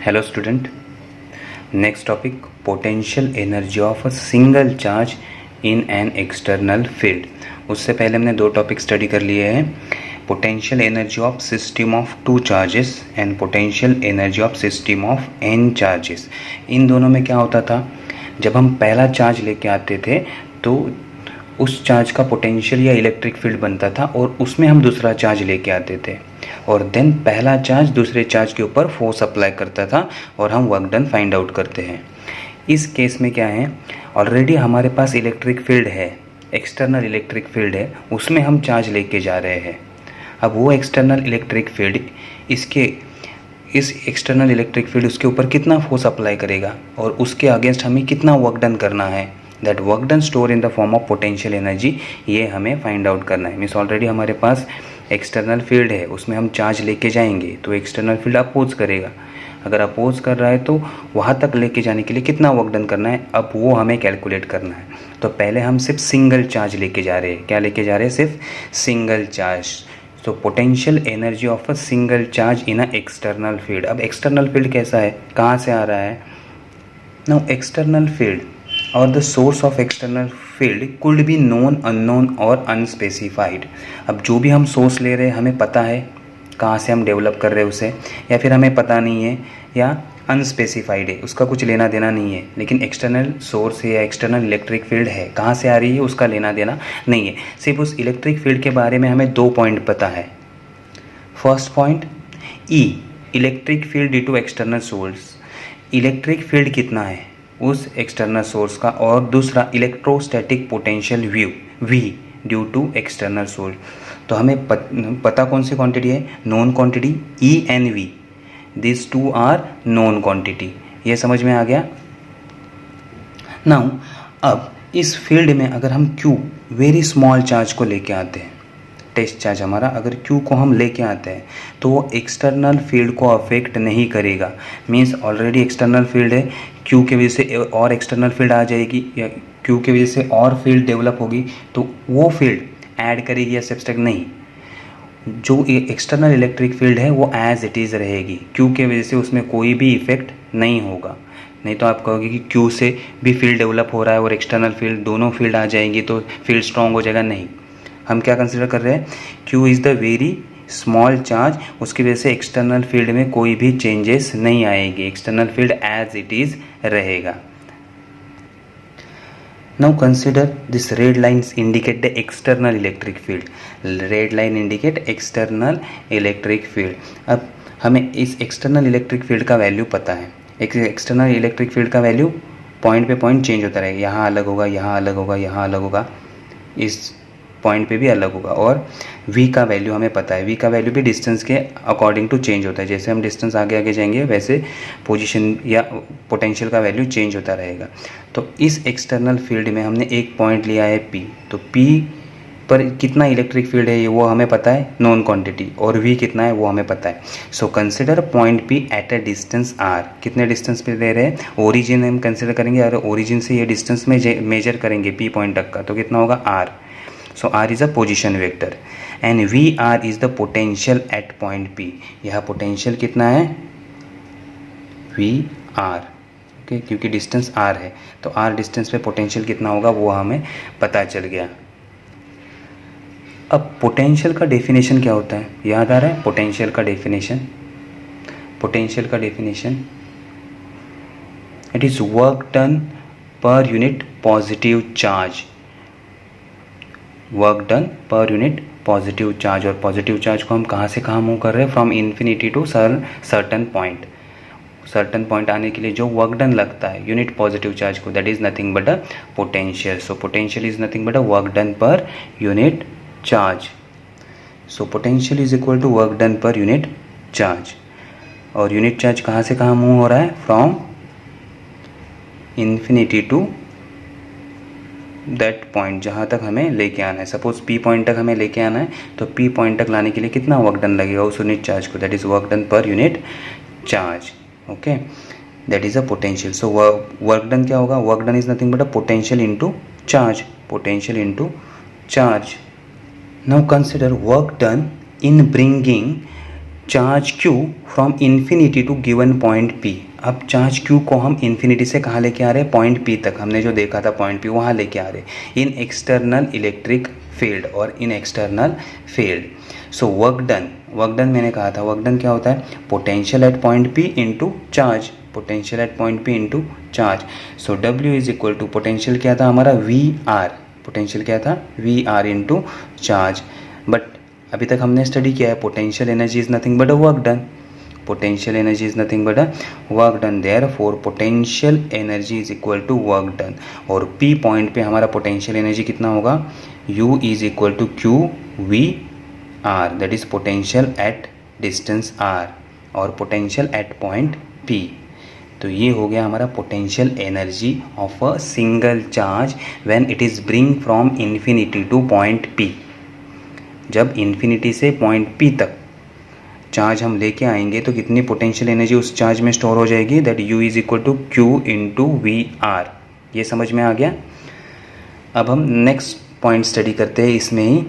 Hello student. Next topic, potential energy of a single charge in an external field. उससे पहले हमने दो topic study कर लिए हैं, potential energy of system of two charges and potential energy of system of n charges. इन दोनों में क्या होता था, जब हम पहला चार्ज लेके आते थे तो उस चार्ज का पोटेंशियल या इलेक्ट्रिक फील्ड बनता था और उसमें हम दूसरा चार्ज लेके आते थे और देन पहला चार्ज दूसरे चार्ज के ऊपर फोर्स अप्लाई करता था और हम वर्क डन फाइंड आउट करते हैं. इस केस में क्या है, ऑलरेडी हमारे पास इलेक्ट्रिक फील्ड है, एक्सटर्नल इलेक्ट्रिक फील्ड है, उसमें हम चार्ज लेके जा रहे हैं. अब वो एक्सटर्नल इलेक्ट्रिक फील्ड इस एक्सटर्नल इलेक्ट्रिक फील्ड उसके ऊपर कितना फोर्स अप्लाई करेगा और उसके अगेंस्ट हमें कितना वर्क डन करना है, that work done store in the form of potential energy, ये हमें फाइंड आउट करना है. मीन्स ऑलरेडी हमारे पास एक्सटर्नल फील्ड है, उसमें हम चार्ज लेके जाएंगे तो एक्सटर्नल फील्ड अपोज करेगा. अगर अपोज कर रहा है तो वहाँ तक लेके जाने के लिए कितना वर्क डन करना है, अब वो हमें कैलकुलेट करना है. तो पहले हम सिर्फ सिंगल चार्ज लेके जा रहे हैं. क्या लेके जा रहे हैं? सिर्फ सिंगल चार्ज. तो potential energy of a single charge in a external field. अब एक्सटर्नल फील्ड कैसा है, कहाँ से आ रहा है? नाउ एक्सटर्नल फील्ड और the source of external field could be known, unknown और अनस्पेसिफाइड. अब जो भी हम सोर्स ले रहे हैं हमें पता है कहाँ से हम डेवलप कर रहे हैं उसे, या फिर हमें पता नहीं है या अनस्पेसिफाइड है, उसका कुछ लेना देना नहीं है. लेकिन एक्सटर्नल सोर्स है या एक्सटर्नल इलेक्ट्रिक फील्ड है, कहाँ से आ रही है उसका लेना देना नहीं है. सिर्फ उस इलेक्ट्रिक फील्ड के बारे में हमें दो पॉइंट पता है. First point, E electric field due to external source. Electric field कितना है उस एक्सटर्नल सोर्स का, और दूसरा electrostatic potential V due to external source. तो हमें पता कौन सी क्वांटिटी है, known quantity E and V. This two are known quantity. ये समझ में आ गया. नाउ अब इस फील्ड में अगर हम क्यू वेरी स्मॉल चार्ज को लेके आते हैं, टेस्ट चार्ज हमारा अगर क्यू को हम लेके आते हैं तो वो एक्सटर्नल फील्ड को अफेक्ट नहीं करेगा. मीन्स ऑलरेडी एक्सटर्नल फील्ड है, क्यू के वजह से और एक्सटर्नल फील्ड आ जाएगी या क्यू के वजह से और फील्ड डेवलप होगी, तो वो फील्ड ऐड करेगी या सब्सट्रैक्ट नहीं. जो एक्सटर्नल इलेक्ट्रिक फील्ड है वो एज इट इज़ रहेगी, क्यू के वजह से उसमें कोई भी इफेक्ट नहीं होगा. नहीं तो आप कहोगे कि क्यू से भी फील्ड डेवलप हो रहा है और एक्सटर्नल फील्ड, दोनों फील्ड आ जाएंगी तो फील्ड स्ट्रॉन्ग हो जाएगा. नहीं, हम क्या कंसिडर कर रहे हैं, Q is the very small charge, उसकी वजह से एक्सटर्नल फील्ड में कोई भी चेंजेस नहीं आएगी, external field as it is रहेगा. Now consider this red lines indicate the external electric field. Red line indicate external electric field. अब हमें इस एक्सटर्नल इलेक्ट्रिक फील्ड का वैल्यू पता है. एक्सटर्नल इलेक्ट्रिक फील्ड का वैल्यू पॉइंट पे पॉइंट चेंज होता रहेगा, यहाँ अलग होगा, यहाँ अलग होगा, यहाँ अलग होगा, इस पॉइंट पे भी अलग होगा. और v का वैल्यू हमें पता है, v का वैल्यू भी डिस्टेंस के अकॉर्डिंग टू चेंज होता है. जैसे हम डिस्टेंस आगे आगे जाएंगे वैसे पोजीशन या पोटेंशियल का वैल्यू चेंज होता रहेगा. तो इस एक्सटर्नल फील्ड में हमने एक पॉइंट लिया है p, तो p पर कितना इलेक्ट्रिक फील्ड है वो हमें पता है, नॉन क्वांटिटी, और v कितना है वो हमें पता है. So consider point p at a distance r. कितने डिस्टेंस पे ले रहे हैं, ओरिजिन हम कंसिडर करेंगे और ओरिजिन से ये डिस्टेंस में मेजर करेंगे p पॉइंट तक का, तो कितना होगा r. So r is a position vector and Vr is the potential at point P. यह पोटेंशियल कितना है, Vr. ओके, क्योंकि डिस्टेंस r है तो r डिस्टेंस पे पोटेंशियल कितना होगा वो हमें पता चल गया. अब पोटेंशियल का डेफिनेशन क्या होता है, याद आ रहा है? पोटेंशियल का definition it is work done per unit positive charge. Work done per unit positive charge, और पॉजिटिव चार्ज को हम कहाँ से कहाँ मूव कर रहे हैं, from infinity to certain point. Certain point आने के लिए जो वर्क डन लगता है यूनिट पॉजिटिव चार्ज को, that is nothing but a potential. So potential is nothing but a work done per unit charge. So potential is equal to work done per unit charge. और unit charge कहाँ से कहाँ move हो रहा है, from infinity to that point जहाँ तक हमें लेके आना है. सपोज P पॉइंट तक हमें लेके आना है तो P पॉइंट तक लाने के लिए कितना वर्क डन लगेगा उस यूनिट चार्ज को, that is work done per unit charge. Okay, that is a potential. So work done क्या होगा, work done is nothing but a potential into charge. Potential into charge. Now consider work done in bringing charge Q from infinity to given point P। अब charge Q को हम infinity से कहाँ लेके आ रहे हैं, पॉइंट P तक, हमने जो देखा था पॉइंट P वहाँ लेके आ रहे हैं इन एक्सटर्नल इलेक्ट्रिक फील्ड और in external field. So work done मैंने कहा था, वर्क डन क्या होता है, potential at point P into charge, potential at point P into charge. So W is equal to potential क्या था हमारा VR, पोटेंशियल क्या था VR इंटू चार्ज। बट अभी तक हमने स्टडी किया है potential energy is nothing but a work done, potential energy is nothing but a work done, therefore potential energy is equal to work done. और P point पे हमारा potential energy कितना होगा, U is equal to QVR, that is potential at distance R और potential at point P। तो ये हो गया हमारा potential energy of a single charge when it is bring from infinity to point P। जब infinity से point P तक charge हम लेके आएंगे तो कितनी पोटेंशियल एनर्जी उस चार्ज में स्टोर हो जाएगी, that U is equal to Q into VR। ये समझ में आ गया। अब हम नेक्स्ट पॉइंट स्टडी करते हैं इसमें ही।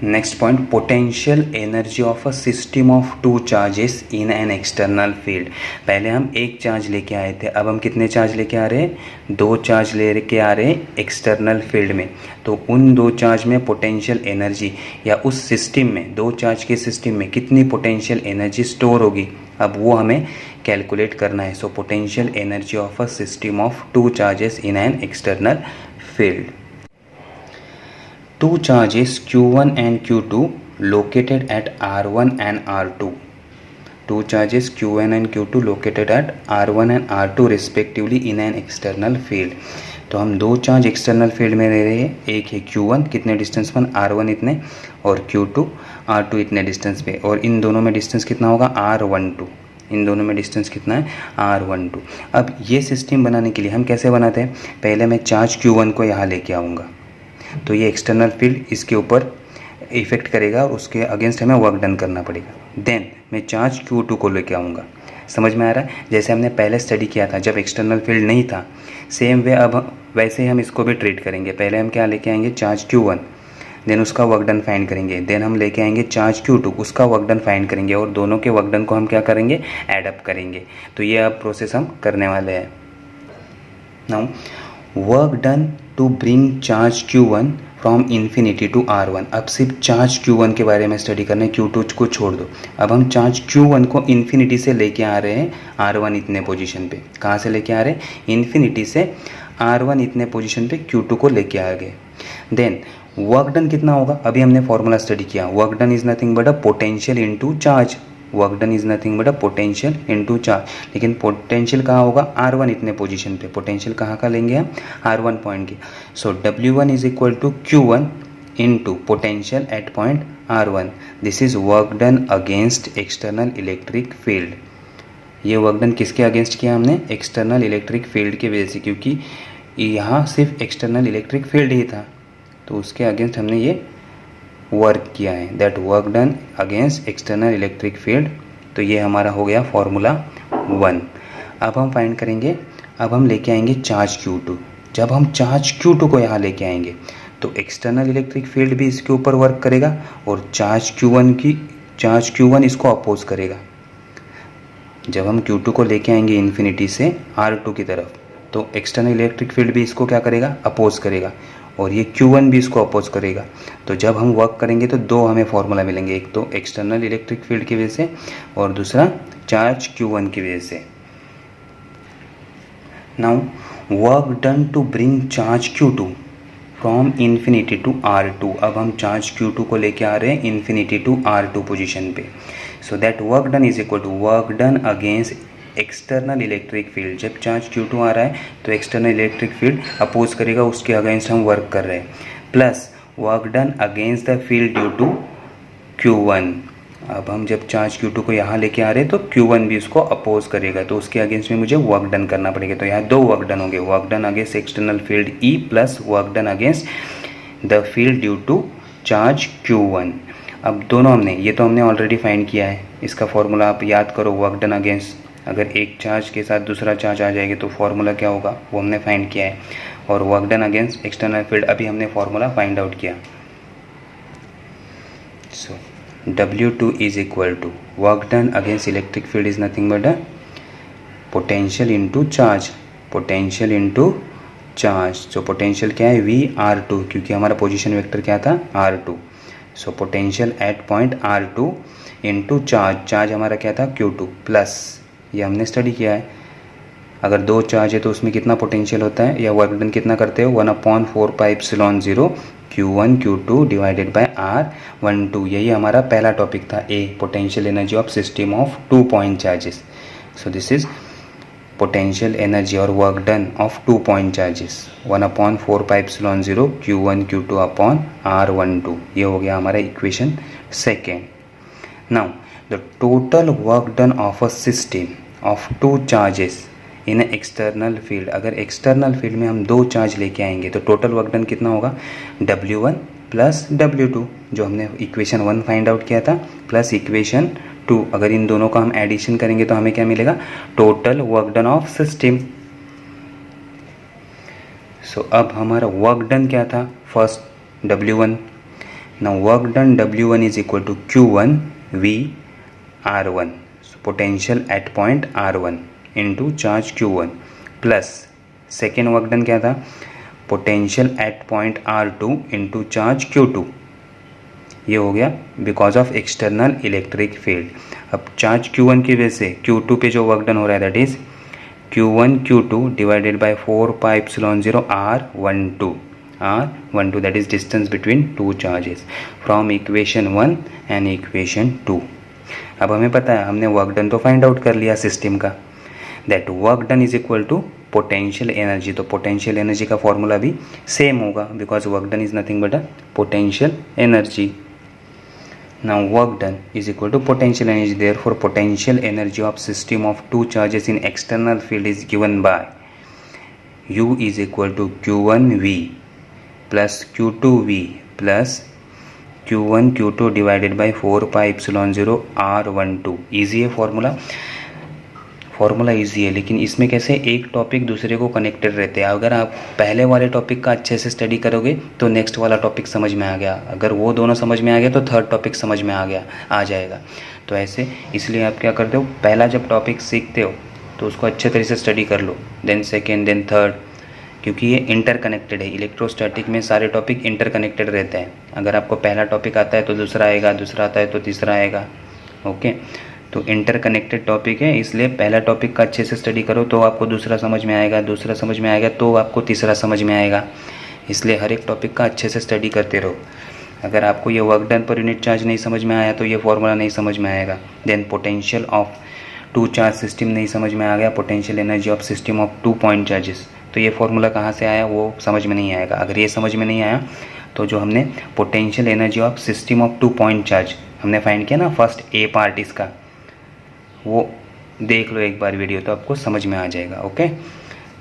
Next point, potential energy of a system of two charges in an external field. पहले हम एक चार्ज लेके आए थे, अब हम कितने चार्ज लेके आ रहे हैं, दो चार्ज लेके आ रहे हैं एक्सटर्नल फील्ड में। तो उन दो चार्ज में पोटेंशियल एनर्जी या उस सिस्टम में, दो चार्ज के सिस्टम में कितनी पोटेंशियल एनर्जी स्टोर होगी, अब वो हमें कैलकुलेट करना है। So potential energy of a system of two charges in an external field. Two charges Q1 and Q2 located at R1 and R2. Two charges Q1 and Q2 located at R1 and R2 respectively in an external field. तो हम दो charge external field में ले रहे हैं, एक है Q1 कितने डिस्टेंस पर, R1 इतने, और Q2 R2 इतने डिस्टेंस पे, और इन दोनों में डिस्टेंस कितना होगा R12, इन दोनों में डिस्टेंस कितना है R12। अब ये सिस्टम बनाने के लिए हम कैसे बनाते हैं, पहले मैं चार्ज Q1 को यहाँ लेके आऊँगा तो ये एक्सटर्नल फील्ड इसके ऊपर इफेक्ट करेगा और उसके अगेंस्ट हमें वर्क डन करना पड़ेगा। देन मैं चार्ज Q2 को लेके आऊँगा, समझ में आ रहा है, जैसे हमने पहले स्टडी किया था जब एक्सटर्नल फील्ड नहीं था, सेम वे अब वैसे ही हम इसको भी ट्रीट करेंगे। पहले हम क्या लेके आएंगे, चार्ज Q1, देन उसका वर्क डन फाइंड करेंगे, देन हम लेके आएंगे चार्ज Q2, उसका वर्क डन फाइंड करेंगे, और दोनों के वर्क डन को हम क्या करेंगे, एड अप करेंगे। तो ये अब प्रोसेस हम करने वाले हैं। Now work done to bring charge Q1 from infinity to R1। अब सिर्फ चार्ज Q1 के बारे में स्टडी करना है, Q2 को छोड़ दो। अब हम चार्ज Q1 को इन्फिनिटी से लेके आ रहे हैं R1 इतने पोजीशन पे। कहाँ से लेके आ रहे हैं, इन्फिनिटी से R1 इतने पोजीशन पे Q2 को लेके आ गए। देन वर्क डन कितना होगा, अभी हमने फॉर्मूला स्टडी किया, work done is nothing but a potential into charge, work done is nothing but a potential into charge. लेकिन पोटेंशियल कहाँ होगा, R1 इतने पोजीशन पे, पोटेंशियल कहाँ का लेंगे हम, R1 पॉइंट की। So W1 is equal to Q1 into potential at point R1। This is work done against external electric field. ये वर्क डन किसके अगेंस्ट किया हमने, एक्सटर्नल इलेक्ट्रिक फील्ड के वजह से, क्योंकि यहाँ सिर्फ एक्सटर्नल इलेक्ट्रिक फील्ड ही था तो उसके अगेंस्ट हमने ये वर्क किया है, that work done against external electric field. तो ये हमारा हो गया फॉर्मूला 1। अब हम फाइंड करेंगे, अब हम लेके आएंगे चार्ज Q2। जब हम चार्ज Q2 को यहाँ लेके आएंगे तो एक्सटर्नल इलेक्ट्रिक फील्ड भी इसके ऊपर वर्क करेगा और चार्ज Q1 इसको अपोज करेगा। जब हम Q2 को लेके आएंगे इन्फिनिटी से R2 की तरफ तो एक्सटर्नल इलेक्ट्रिक फील्ड भी इसको क्या करेगा, अपोज करेगा, और ये Q1 भी इसको अपोज करेगा। तो जब हम वर्क करेंगे तो दो हमें फॉर्मूला मिलेंगे, एक तो एक्सटर्नल इलेक्ट्रिक फील्ड की वजह से और दूसरा चार्ज Q1 की वजह से। Now work done to bring charge Q2 from infinity to R2। अब हम चार्ज Q2 को लेके आ रहे हैं इन्फिनिटी टू R2 पोजीशन पे। So that work done is equal to work done against external electric field. जब चार्ज Q2 आ रहा है तो एक्सटर्नल इलेक्ट्रिक फील्ड अपोज करेगा, उसके अगेंस्ट हम वर्क कर रहे हैं, plus work done against the field due to Q1। अब हम जब चार्ज Q2 को यहाँ लेके आ रहे हैं तो Q1 भी उसको अपोज करेगा, तो उसके अगेंस्ट में मुझे वर्क डन करना पड़ेगा। तो यहाँ दो वर्क डन होंगे, work done against external field E plus work done against the field due to charge Q1। अब दोनों हमने ऑलरेडी फाइंड किया है, इसका फॉर्मूला आप याद करो, वर्क डन अगेंस्ट, अगर एक चार्ज के साथ दूसरा चार्ज आ जाएगा तो फॉर्मूला क्या होगा वो हमने फाइंड किया है, और work done against external field अभी हमने फॉर्मूला फाइंड आउट किया। सो W2 is equal to work done against electric field is nothing but a potential into charge, potential into charge. तो पोटेंशियल क्या है VR2, क्योंकि हमारा पोजीशन वेक्टर क्या था R2। So potential at point R2 into charge, charge हमारा क्या था Q2 प्लस, ये हमने स्टडी किया है अगर दो चार्ज है तो उसमें कितना पोटेंशियल होता है या वर्क डन कितना करते हो 1/4πε0 Q1 Q2 divided bye R12। यही हमारा पहला टॉपिक था a, potential energy of system of 2 point charges. So this is potential energy or work done of 2 point charges 1/4πε0 Q1 Q2 upon R12। ये हो गया हमारा equation second. Now the total work done of a system of 2 charges in external field, अगर external field में हम 2 charge लेके आएंगे तो टोटल वर्क डन कितना होगा W1 प्लस W2, जो हमने इक्वेशन 1 फाइंड आउट किया था, प्लस इक्वेशन 2। अगर इन दोनों का हम एडिशन करेंगे तो हमें क्या मिलेगा total work done of system. So अब हमारा वर्क डन क्या था first W1। Now work done W1 is equal to Q1 V R1, potential at point R1 into charge Q1 plus second work done क्या था potential at point R2 into charge Q2। ये हो गया because of external electric field. अब charge Q1 की वजह से Q2 पे जो वर्क डन हो रहा है that is Q1 Q2 divided by 4πε0 R12 that is distance between 2 charges from equation 1 and equation 2। अब हमें पता है हमने वर्क डन तो फाइंड आउट कर लिया सिस्टम का, that work done is equal to potential energy. तो पोटेंशियल एनर्जी का फॉर्मूला भी सेम होगा because work done is nothing but a potential energy. Now work done is equal to potential energy, therefore potential energy of system of 2 charges in external field is given by U is equal to Q1V plus Q2V plus Q1 Q2 divided by 4πε0 R12। Easy है formula easy है, लेकिन इसमें कैसे एक topic दूसरे को connected रहते हैं। अगर आप पहले वाले टॉपिक का अच्छे से स्टडी करोगे तो नेक्स्ट वाला टॉपिक समझ में आ गया, अगर वो दोनों समझ में आ गया तो थर्ड टॉपिक समझ में आ जाएगा। तो ऐसे इसलिए आप क्या करते हो पहला जब टॉपिक सीखते हो तो उसको अच्छे तरह से स्टडी कर लो, देन सेकेंड देन थर्ड, क्योंकि ये इंटरकनेक्टेड है। इलेक्ट्रोस्टैटिक में सारे टॉपिक इंटरकनेक्टेड रहते हैं। अगर आपको पहला टॉपिक आता है तो दूसरा आएगा, दूसरा आता है तो तीसरा आएगा। ओके, तो इंटरकनेक्टेड टॉपिक है, इसलिए पहला टॉपिक का अच्छे से स्टडी करो तो आपको दूसरा समझ में आएगा, दूसरा समझ में आएगा तो आपको तीसरा समझ में आएगा। इसलिए हर एक टॉपिक का अच्छे से स्टडी करते रहो। अगर आपको ये work done per unit charge नहीं समझ में आया तो ये फॉर्मूला नहीं समझ में आएगा। Then potential of 2 charge system नहीं समझ में आ गया, potential energy of system of 2 point charges, तो ये फॉर्मूला कहाँ से आया वो समझ में नहीं आएगा। अगर ये समझ में नहीं आया तो जो हमने potential energy of system of 2 point charge हमने फाइंड किया ना फर्स्ट ए पार्ट इसका, वो देख लो एक बार वीडियो तो आपको समझ में आ जाएगा। ओके,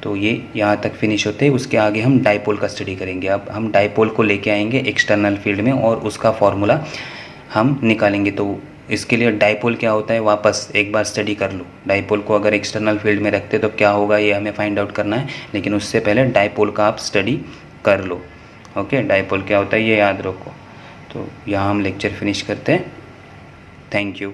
तो ये यहाँ तक फिनिश होते हैं, उसके आगे हम डाइपोल का स्टडी करेंगे। अब हम डाइपोल को लेके आएंगे एक्सटर्नल फील्ड में और उसका फॉर्मूला हम निकालेंगे। तो इसके लिए डाइपोल क्या होता है वापस एक बार स्टडी कर लो। डाइपोल को अगर एक्सटर्नल फील्ड में रखते तो क्या होगा ये हमें फाइंड आउट करना है, लेकिन उससे पहले डाइपोल का आप स्टडी कर लो। ओके, डाइपोल क्या होता है ये याद रखो। तो यहाँ हम लेक्चर फिनिश करते हैं। Thank you.